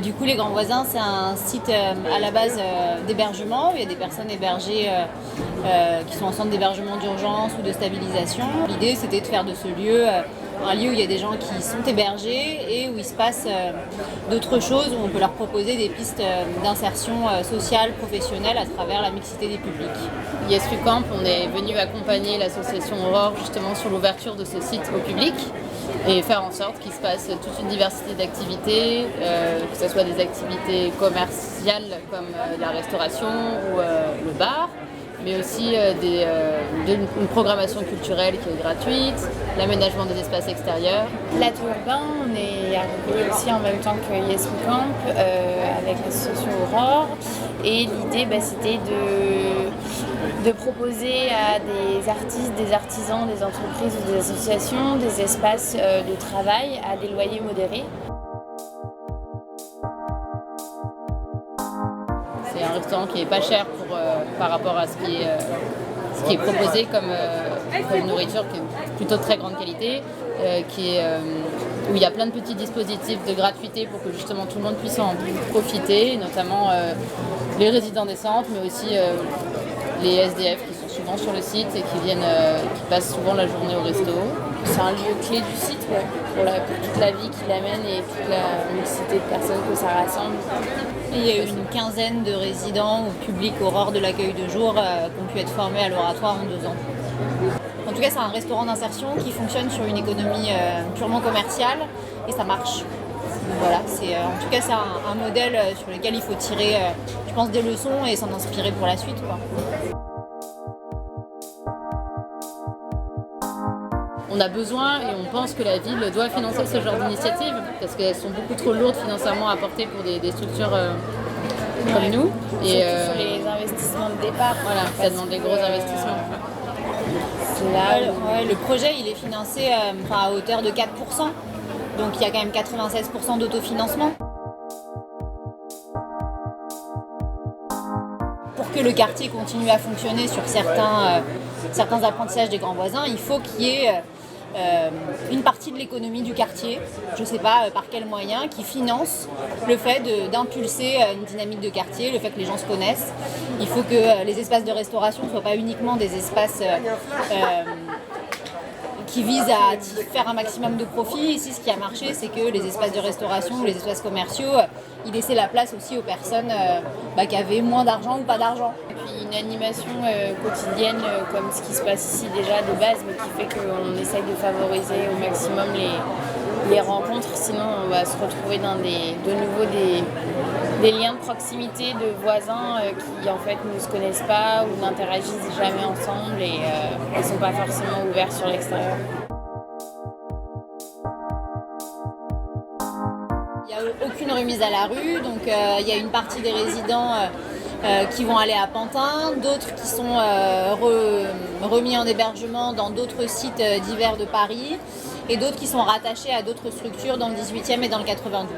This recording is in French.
Du coup, les Grands Voisins, c'est un site à la base d'hébergement où il y a des personnes hébergées qui sont en centre d'hébergement d'urgence ou de stabilisation. L'idée, c'était de faire de ce lieu un lieu où il y a des gens qui sont hébergés et où il se passe d'autres choses, où on peut leur proposer des pistes d'insertion sociale, professionnelle à travers la mixité des publics. Yes Camp, on est venu accompagner l'association Aurore justement sur l'ouverture de ce site au public et faire en sorte qu'il se passe toute une diversité d'activités, que ce soit des activités commerciales comme la restauration ou le bar, mais aussi une programmation culturelle qui est gratuite, l'aménagement des espaces extérieurs. L'atelier urbain, on est arrivé aussi en même temps que Yes Camp avec l'association Aurore, et l'idée c'était de proposer à des artistes, des artisans, des entreprises ou des associations des espaces de travail à des loyers modérés. C'est un restaurant qui est pas cher par rapport à ce qui est proposé comme nourriture, qui est plutôt de très grande qualité, où il y a plein de petits dispositifs de gratuité pour que justement tout le monde puisse en profiter, notamment les résidents des centres, mais aussi les SDF qui sont souvent sur le site et qui passent souvent la journée au resto. C'est un lieu clé du site pour toute la vie qu'il amène et toute la mixité de personnes que ça rassemble. Et il y a eu une quinzaine de résidents ou publics Aurore de l'accueil de jour qui ont pu être formés à l'oratoire en 2 ans. En tout cas, c'est un restaurant d'insertion qui fonctionne sur une économie purement commerciale et ça marche. Voilà, en tout cas, c'est un modèle sur lequel il faut tirer, je pense, des leçons et s'en inspirer pour la suite, quoi. On a besoin et on pense que la ville doit financer ce genre d'initiatives parce qu'elles sont beaucoup trop lourdes financièrement à porter pour des structures comme nous. Et surtout sur les investissements de départ. Voilà, ça demande des gros investissements. Le projet, il est financé à hauteur de 4%. Donc il y a quand même 96% d'autofinancement. Pour que le quartier continue à fonctionner sur certains apprentissages des Grands Voisins, il faut qu'il y ait une partie de l'économie du quartier, je ne sais pas par quel moyen, qui finance le fait d'impulser une dynamique de quartier, le fait que les gens se connaissent. Il faut que les espaces de restauration ne soient pas uniquement des espaces qui visent à faire un maximum de profit. Ici, ce qui a marché, c'est que les espaces de restauration ou les espaces commerciaux, ils laissaient la place aussi aux personnes qui avaient moins d'argent ou pas d'argent. Et puis une animation quotidienne comme ce qui se passe ici déjà de base, mais qui fait qu'on essaye de favoriser au maximum les rencontres, sinon on va se retrouver dans de nouveau des liens de proximité de voisins qui en fait ne se connaissent pas ou n'interagissent jamais ensemble et ne sont pas forcément ouverts sur l'extérieur. Il n'y a aucune remise à la rue, donc il y a une partie des résidents qui vont aller à Pantin, d'autres qui sont remis en hébergement dans d'autres sites divers de Paris et d'autres qui sont rattachés à d'autres structures dans le 18e et dans le 92.